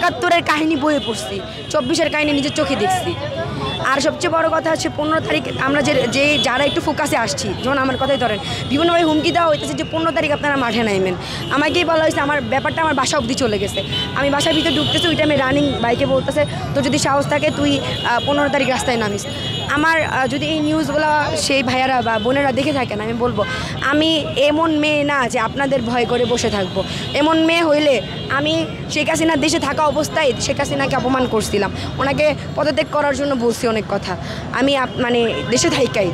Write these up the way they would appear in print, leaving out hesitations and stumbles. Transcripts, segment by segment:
71-এর কাহিনী বইয়ে পড়ছি, 24-এর কাহিনী নিজের চোখে দেখছি। আর সবচেয়ে বড় কথা হচ্ছে 15 তারিখ আমরা যে যারা একটু ফোকাসে আসছি, যেমন আমার কথাই ধরেন বিভিন্নভাবে হুমকি দেওয়া হইতেছে যে 15 তারিখ আপনারা মাঠে নাইবেন। আমাকেই বলা হয়েছে, আমার ব্যাপারটা আমার বাসা অবধি চলে গেছে। আমি বাসার ভিতরে ঢুকতেছি, ওই টাইমে রানিং বাইকে বলতেছে তো যদি সাহস থাকে তুই 15 তারিখ রাস্তায় নামিস। আমার যদি এই নিউজগুলো সেই ভাইয়ারা বা বোনেরা দেখে থাকেন, আমি বলবো আমি এমন মেয়ে না যে আপনাদের ভয় করে বসে থাকবো। এমন মেয়ে হইলে আমি শেখ হাসিনার দেশে থাকা অবস্থায় শেখ হাসিনাকে অপমান করছিলাম, ওনাকে পদত্যাগ করার জন্য বলছি অনেক কথা। আমি মানে দেশে থাইকাই,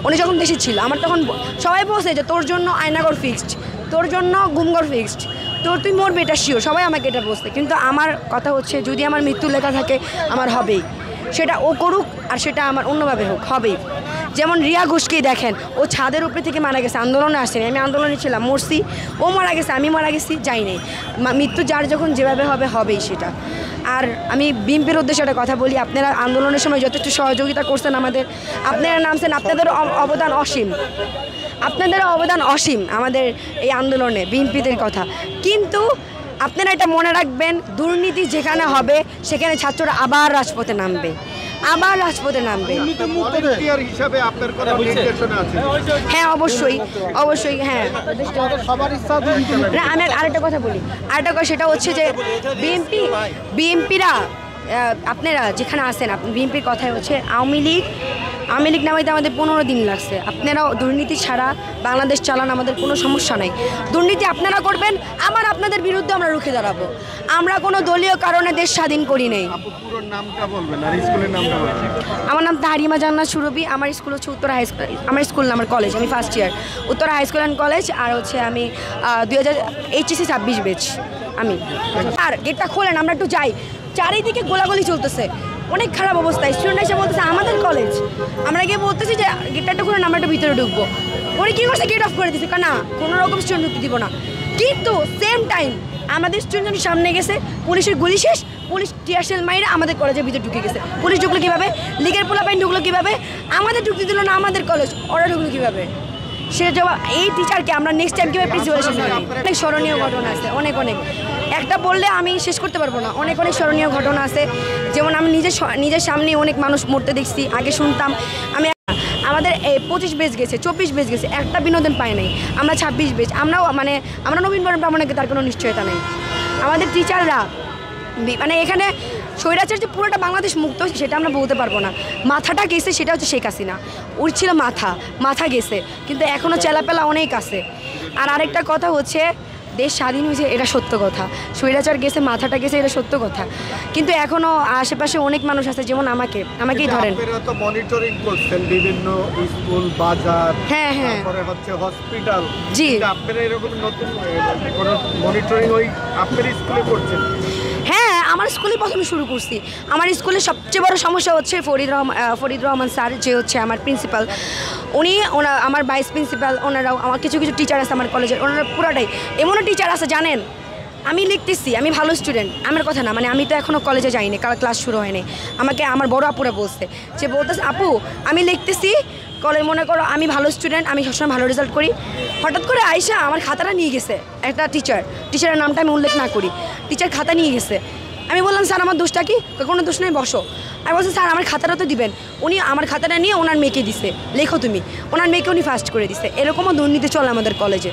উনি যখন দেশে ছিল আমার তখন সবাই বলছে যে তোর জন্য আয়নাগর ফিক্সড, তোর জন্য ঘুমঘর ফিক্সড, তুই মরবে এটা শিওর, সবাই আমাকে এটা বলছে। কিন্তু আমার কথা হচ্ছে যদি আমার মৃত্যু লেখা থাকে আমার হবেই, সেটা ও করুক আর সেটা আমার অন্যভাবে হোক, হবেই। যেমন রিয়া ঘোষকেই দেখেন, ও ছাদের উপরে থেকে মারা গেছে, আন্দোলনে আসেনি, আমি আন্দোলনে ছিলাম, মরছি, ও মারা গেছে, আমি মারা গেছি, যাই নেই। মৃত্যু যার যখন যেভাবে হবে হবেই সেটা। আর আমি বিএনপির উদ্দেশ্যে একটা কথা বলি, আপনারা আন্দোলনের সময় যথেষ্ট সহযোগিতা করছেন আমাদের, আপনারা নামছেন, আপনাদের অবদান অসীম, আপনাদের অবদান অসীম আমাদের এই আন্দোলনে, বিএনপিদের কথা। কিন্তু আপনারা এটা মনে রাখবেন, দুর্নীতি যেখানে হবে সেখানে ছাত্ররা আবার রাজপথে নামবে, আবার রাজপথে নামবে। হ্যাঁ অবশ্যই অবশ্যই, হ্যাঁ। না আমি আরেকটা কথা বলি, আরেকটা কথা, সেটা হচ্ছে যে বিএনপিরা আপনারা যেখানে আছেন, বিএনপির কথাই হচ্ছে আওয়ামী লীগ নামাইতে আমাদের 15 দিন লাগছে। আপনারাও দুর্নীতি ছাড়া বাংলাদেশ চালান, আমাদের কোনো সমস্যা নেই। দুর্নীতি আপনারা করবেন, আবার আপনাদের বিরুদ্ধে আমরা রুখে দাঁড়াবো। আমরা কোনো দলীয় কারণে দেশ স্বাধীন করি নাই। আমার নাম তাহারিমা জান্নাত সুরভি, আমার স্কুল হচ্ছে উত্তরা হাই স্কুল, আমার স্কুল না আমার কলেজ, আমি first year Uttara high school and college. আর হচ্ছে আমি 2000 HSC 26 ব্যাচ আমি। আর গেটটা খোলেন, আমরা একটু যাই, চারিদিকে গোলাগুলি চলতেছে, অনেক খারাপ অবস্থা। স্টুডেন্ট এসে বলতেছে আমাদের কলেজ, আমরা গিয়ে বলতেছি যে গেটটা খুলে আমরা একটু ভিতরে ঢুকবো। ওরা কী করছে, গেট অফ করে দিচ্ছে, না কোনো রকম স্টুডেন্ট ঢুকতে দিব না। কিন্তু সেম টাইম আমাদের স্টুডেন্ট সামনে গেছে, পুলিশের গুলি শেষ, পুলিশ টিয়ারশেল মাইরা আমাদের কলেজের ভিতরে ঢুকে গেছে। পুলিশ ঢুকলো কীভাবে, লীগের পোলাপাইন ঢুকলো কীভাবে, আমাদের ঢুকতে দিল না আমাদের কলেজ, ওরা ঢুকলো কীভাবে? সে জবাব এই টিচারকে আমরা নেক্সট টাইম কীভাবে প্রিন্সিপালের সামনে। অনেক স্মরণীয় ঘটনা আছে, অনেক একটা বললে আমি শেষ করতে পারবো না। অনেক স্মরণীয় ঘটনা আছে, যেমন আমি নিজের সামনে অনেক মানুষ মরতে দেখছি। আগে শুনতাম, আমি আমাদের 25 বেচ গেছে, 24 বেচ গেছে, একটা বিনোদন পাই নাই। আমরা 26 বেচ, আমরা নবীন বরণ ব্রাহ্মণকে তার কোনো নিশ্চয়তা নেই। আমাদের টিচাররা মানে এখানে স্বৈরাচার যে পুরোটা বাংলাদেশ মুক্ত হয়েছে সেটা আমরা বলতে পারবো না। মাথাটা গেছে, সেটা হচ্ছে শেখ হাসিনা, ওর ছিল মাথা গেছে, কিন্তু এখনও চেলাপেলা অনেক আছে। আর আরেকটা কথা হচ্ছে দেশ স্বাধীন হয়েছে, এটা সত্য কথা। স্বৈরাচার গেছে, মাথাটা গেছে, এটা সত্য কথা। কিন্তু এখনও আশেপাশে অনেক মানুষ আছে, যেমন আমাকেই ধরেন। মনিটরিং করছেন বিভিন্ন স্কুল, বাজার, হ্যাঁ হ্যাঁ, তারপরে হচ্ছে হসপিটাল। জি, আপনারা এরকম নতুন কোনো মনিটরিং ওই আপনার স্কুলে করছেন? হ্যাঁ, আমার স্কুলে প্রথমে শুরু করছি। আমার স্কুলে সবচেয়ে বড় সমস্যা হচ্ছে ফরিদ রহমান স্যার, যে হচ্ছে আমার প্রিন্সিপাল, আমার ভাইস প্রিন্সিপাল, ওনারাও আমার কিছু টিচার আছে আমার কলেজের, ওনারা পুরাটাই এমনও টিচার আছে জানেন, আমি লিখতেছি, আমি ভালো স্টুডেন্ট, আমার কথা না, মানে আমি তো এখনও কলেজে যাইনি, কারণ ক্লাস শুরু হয়নি। আমাকে আমার বড় আপুরা বলতেছে আপু আমি লিখতেছি কলেজ, মনে করো আমি ভালো স্টুডেন্ট, আমি সবসময় ভালো রেজাল্ট করি, হঠাৎ করে আয়সা আমার খাতাটা নিয়ে গেছে একটা টিচারের নামটা আমি উল্লেখ না করি, টিচার খাতা নিয়ে গেছে। আমি বললাম স্যার আমার দোষটা কি? কোনো দোষ নেই, বসো। আমি বলছি স্যার আমার খাতাটা তো দিবেন। উনি আমার খাতাটা নিয়ে ওনার মেয়েকে দিছে, লেখো তুমি, ওনার মেয়েকে উনি ফার্স্ট করে দিছে। এরকমও দুর্নীতি চলে আমাদের কলেজে,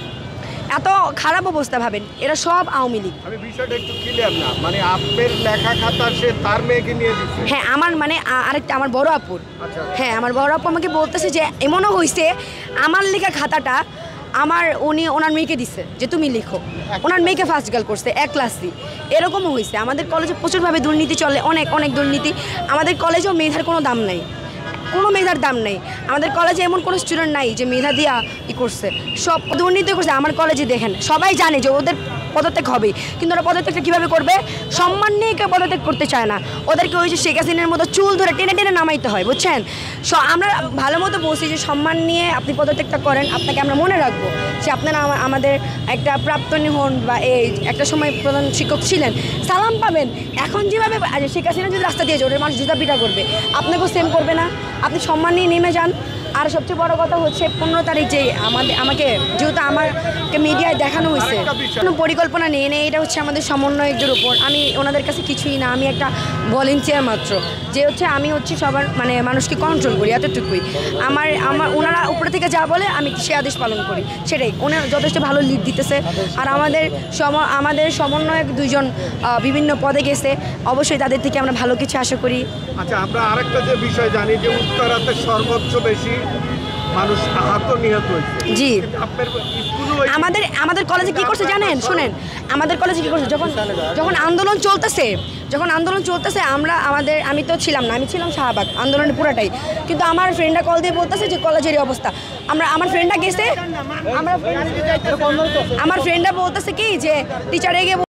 এত খারাপ অবস্থা। ভাবেন, এরা সব আওয়ামী লীগ। আমি বিষয়টা একটু ক্লিয়ার না, মানে আপনার লেখা খাতা সে তার মেয়েকে নিয়ে দিচ্ছে? হ্যাঁ, আমার মানে আরেকটা আমার বড় আপুর। হ্যাঁ, আমার বড় আপু আমাকে বলতেছে যে এমনও হয়েছে আমার লেখা খাতাটা ওনার মেয়েকে দিচ্ছে যে তুমি লিখো, ওনার মেয়েকে ফার্স্ট গার্ল করছে এক ক্লাসই। এরকমও হয়েছে। আমাদের কলেজে প্রচুরভাবে দুর্নীতি চলে, অনেক দুর্নীতি। আমাদের কলেজেও মেধার কোনো দাম নাই, কোনো মেধার দাম নেই। আমাদের কলেজে এমন কোনো স্টুডেন্ট নাই যে মেধা দিয়া করছে, সব দুর্নীতি করছে। আমার কলেজে দেখেন, সবাই জানে যে ওদের পদত্যাগ হবে, কিন্তু ওরা পদত্যাগটা কীভাবে করবে? সম্মান নিয়ে কেউ পদত্যাগ করতে চায় না, ওদেরকে ওই যে শেখ হাসিনার মতো চুল ধরে টেনে নামাইতে হয়, বুঝছেন? আমরা ভালো মতো বলছি যে সম্মান নিয়ে আপনি পদত্যাগটা করেন, আপনাকে আমরা মনে রাখবো যে আপনারা আমাদের একটা প্রাক্তনী হন বা এই একটা সময় প্রধান শিক্ষক ছিলেন, সালাম পাবেন। এখন যেভাবে শেখ হাসিনা যদি রাস্তা দিয়ে ওদের মানুষ জুতা পিটা করবে, আপনাকেও সেম করবে না? আপনি সম্মান নিয়ে নেমে যান, আর সবচেয়ে বড় কথা হচ্ছে 15 তারিখ যে আমাকে যেহেতু আমাকে মিডিয়ায় দেখানো হয়েছে, কোনো পরিকল্পনা নেই এটা হচ্ছে আমাদের সমন্বয়কদের উপর। আমি ওনাদের কাছে কিছুই না, আমি একটা ভলেন্টিয়ার মাত্র, যে হচ্ছে আমি হচ্ছে সবার মানে মানুষকে কন্ট্রোল করি, এতটুকুই। আমার ওনারা উপরে থেকে যা বলে আমি সে আদেশ পালন করি, সেটাই। ওনারা যথেষ্ট ভালো লিড দিতেছে। আর আমাদের সমন্বয়ক 2 জন বিভিন্ন পদে গেছে, অবশ্যই তাদের থেকে আমরা ভালো কিছু আশা করি। আচ্ছা, আমরা আরেকটা যে বিষয় জানি যে উত্তরাতে সর্বোচ্চ বেশি মানুষ আহত নিহত হয়েছে। জি, আপনার স্কুলে আমাদের কলেজে কি করছে জানেন? শুনেন, আমাদের কলেজে কি করছে, যখন আন্দোলন চলতেছে আমি তো ছিলাম না, আমি ছিলাম শাহবাগ আন্দোলনের পুরাটাই। কিন্তু আমার ফ্রেন্ডরা কল দিয়ে বলতেছে যে কলেজের এই অবস্থা। আমার ফ্রেন্ডরা গেছে, আমার ফ্রেন্ডরা বলতেছে কি যে টিচার এগিয়ে